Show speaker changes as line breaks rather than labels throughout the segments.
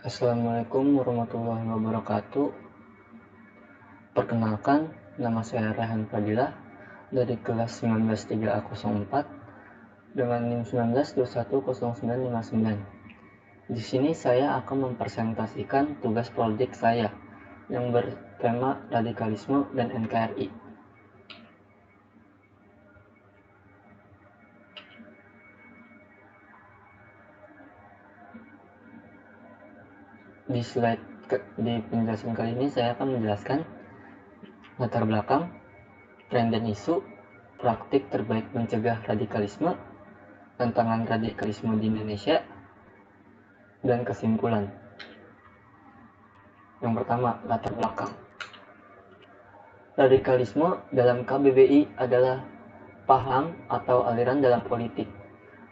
Assalamualaikum warahmatullahi wabarakatuh. Perkenalkan, nama saya Rehan Fadilah dari kelas 19-3A04 dengan NIM 19210959. Di sini saya akan mempresentasikan tugas proyek saya yang bertema radikalisme dan NKRI. Di penjelasan kali ini saya akan menjelaskan latar belakang, tren dan isu, praktik terbaik mencegah radikalisme, tantangan radikalisme di Indonesia, dan kesimpulan. Yang pertama, latar belakang. Radikalisme dalam KBBI adalah paham atau aliran dalam politik.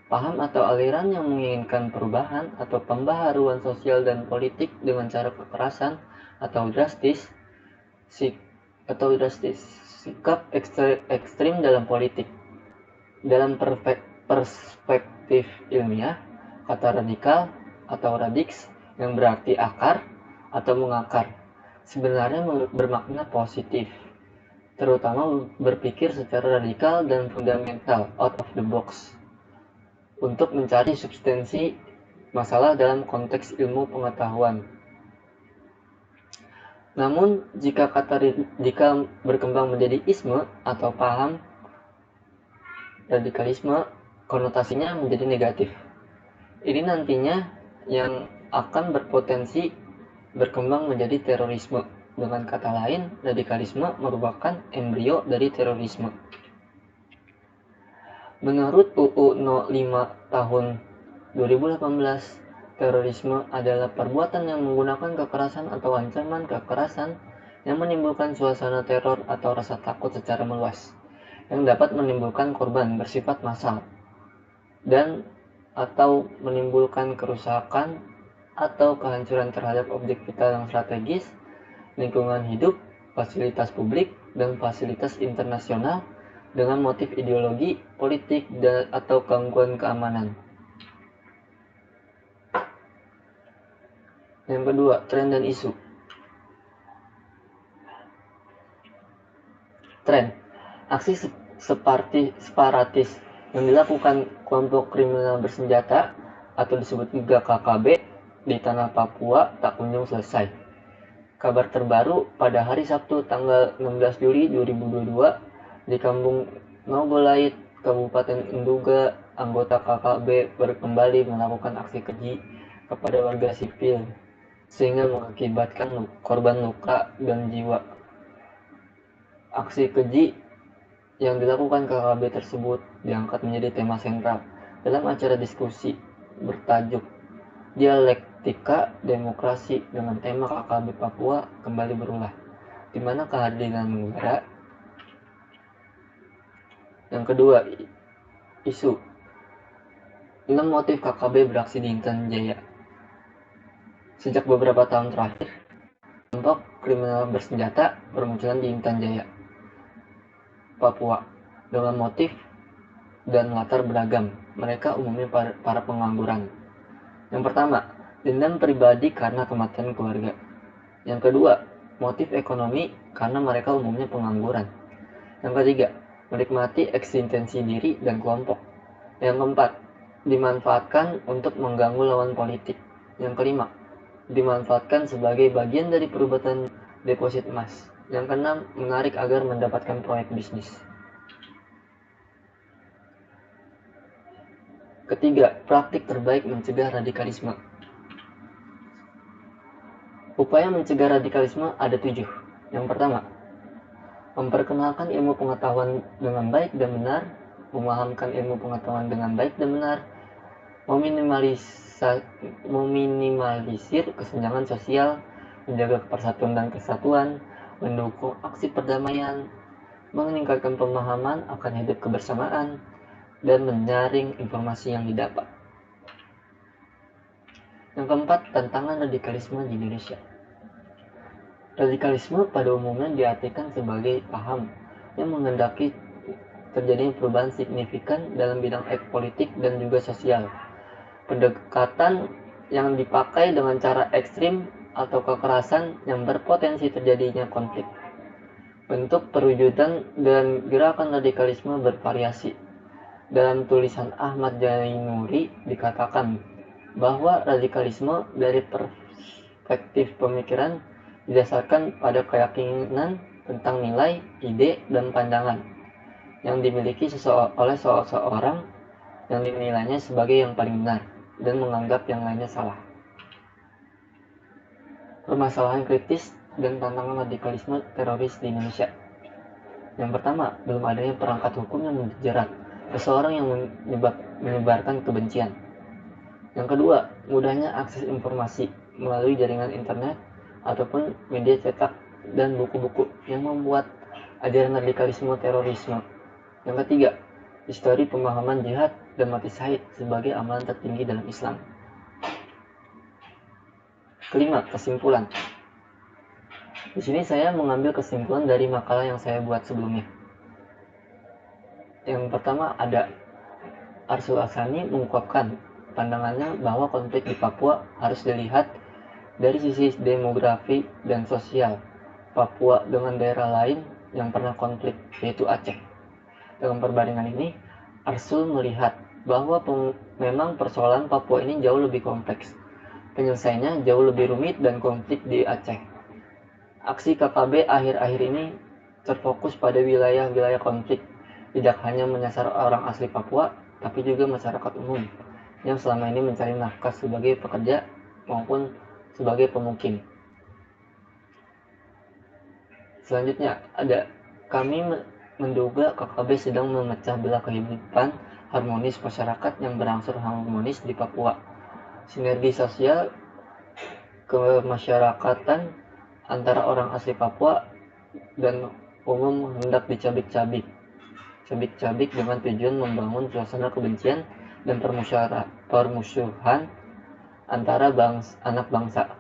Paham atau aliran yang menginginkan perubahan atau pembaharuan sosial dan politik dengan cara kekerasan atau drastis, sikap ekstrim dalam politik. Dalam perspektif ilmiah, kata radikal atau radix yang berarti akar atau mengakar sebenarnya bermakna positif, terutama berpikir secara radikal dan fundamental, out of the box, untuk mencari substansi masalah dalam konteks ilmu pengetahuan. Namun, jika kata radikal berkembang menjadi isme atau paham radikalisme, konotasinya menjadi negatif. Ini nantinya yang akan berpotensi berkembang menjadi terorisme. Dengan kata lain, radikalisme merupakan embrio dari terorisme. Menurut UU 05 tahun 2018, terorisme adalah perbuatan yang menggunakan kekerasan atau ancaman kekerasan yang menimbulkan suasana teror atau rasa takut secara meluas, yang dapat menimbulkan korban bersifat massal dan atau menimbulkan kerusakan atau kehancuran terhadap objek vital yang strategis, lingkungan hidup, fasilitas publik, dan fasilitas internasional dengan motif ideologi, politik, atau gangguan keamanan. Yang kedua, tren dan isu. Tren, aksi separatis yang dilakukan kelompok kriminal bersenjata atau disebut juga KKB di tanah Papua tak kunjung selesai. Kabar terbaru pada hari Sabtu tanggal 16 Juli 2022 di Kampung Nogolait, Kabupaten Enduga, anggota KKB kembali melakukan aksi keji kepada warga sipil sehingga mengakibatkan korban luka dan jiwa. Aksi keji yang dilakukan KKB tersebut diangkat menjadi tema sentral dalam acara diskusi bertajuk Dialektika Demokrasi dengan tema KKB Papua kembali berulah, di mana kehadiran negara. Yang kedua, isu 6 motif KKB beraksi di Intan Jaya. Sejak beberapa tahun terakhir, kelompok kriminal bersenjata bermunculan di Intan Jaya, Papua, dengan motif dan latar beragam. Mereka umumnya para pengangguran. Yang pertama, dendam pribadi karena kematian keluarga. Yang kedua, motif ekonomi karena mereka umumnya pengangguran. Yang ketiga, menikmati eksistensi diri dan kelompok. Yang keempat, dimanfaatkan untuk mengganggu lawan politik. Yang kelima, dimanfaatkan sebagai bagian dari perubatan deposit emas. Yang keenam, menarik agar mendapatkan proyek bisnis. Ketiga, praktik terbaik mencegah radikalisme. Upaya mencegah radikalisme ada 7. Yang pertama, memperkenalkan ilmu pengetahuan dengan baik dan benar, memahamkan ilmu pengetahuan dengan baik dan benar, meminimalisir kesenjangan sosial, menjaga persatuan dan kesatuan, mendukung aksi perdamaian, meningkatkan pemahaman akan hidup kebersamaan, dan menyaring informasi yang didapat. Yang keempat, tantangan radikalisme di Indonesia. Radikalisme pada umumnya diartikan sebagai paham yang menghendaki terjadinya perubahan signifikan dalam bidang politik dan juga sosial. Pendekatan yang dipakai dengan cara ekstrim atau kekerasan yang berpotensi terjadinya konflik. Bentuk perwujudan dan gerakan radikalisme bervariasi. Dalam tulisan Ahmad Jainuri dikatakan bahwa radikalisme dari perspektif pemikiran didasarkan pada keyakinan tentang nilai, ide, dan pandangan yang dimiliki oleh seseorang yang dinilainya sebagai yang paling benar dan menganggap yang lainnya salah. Permasalahan kritis dan tantangan radikalisme teroris di Indonesia. Yang pertama, belum adanya perangkat hukum yang menjerat seseorang yang menyebarkan kebencian. Yang kedua, mudahnya akses informasi melalui jaringan internet ataupun media cetak dan buku-buku yang membuat ajaran radikalisme terorisme. Yang ketiga, histori pemahaman jihad dan mati syahid sebagai amalan tertinggi dalam Islam. Kelima, kesimpulan. Di sini saya mengambil kesimpulan dari makalah yang saya buat sebelumnya. Yang pertama ada Arsul Asani mengungkapkan pandangannya bahwa konflik di Papua harus dilihat dari sisi demografi dan sosial Papua dengan daerah lain yang pernah konflik, yaitu Aceh. Dalam perbandingan ini, Arsul melihat bahwa memang persoalan Papua ini jauh lebih kompleks. Penyelesaiannya jauh lebih rumit dan konflik di Aceh. Aksi KKB akhir-akhir ini terfokus pada wilayah-wilayah konflik, tidak hanya menyasar orang asli Papua, tapi juga masyarakat umum yang selama ini mencari nafkah sebagai pekerja maupun sebagai pemukim. Selanjutnya ada, kami menduga KKB sedang memecah belah kehidupan harmonis masyarakat yang berangsur harmonis di Papua. Sinergi sosial kemasyarakatan antara orang asli Papua dan umum hendak dicabik-cabik dengan tujuan membangun suasana kebencian dan permusuhan antara anak bangsa.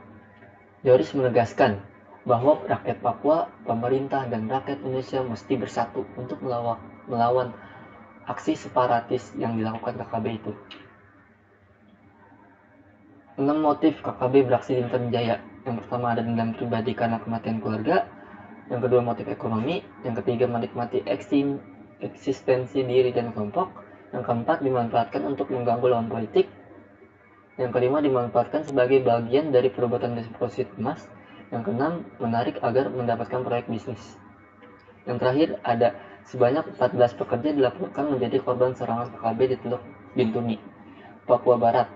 Joris menegaskan bahwa rakyat Papua, pemerintah, dan rakyat Indonesia mesti bersatu untuk melawan aksi separatis yang dilakukan KKB itu. 6 motif KKB beraksi di Intan Jaya. Yang pertama ada dendam pribadi karena kematian keluarga. Yang kedua motif ekonomi. Yang ketiga menikmati eksistensi diri dan kelompok. Yang keempat dimanfaatkan untuk mengganggu lawan politik. Yang kelima dimanfaatkan sebagai bagian dari perbuatan deposit emas. Yang keenam menarik agar mendapatkan proyek bisnis. Yang terakhir ada sebanyak 14 pekerja dilaporkan menjadi korban serangan KKB di Teluk Bintuni, Papua Barat.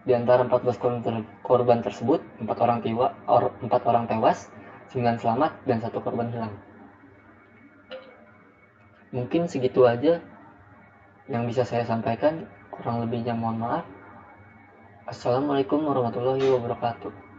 Di antara 14 korban tersebut, 4 orang tewas, 9 selamat, dan 1 korban hilang. Mungkin segitu aja yang bisa saya sampaikan, kurang lebihnya mohon maaf. Assalamualaikum warahmatullahi wabarakatuh.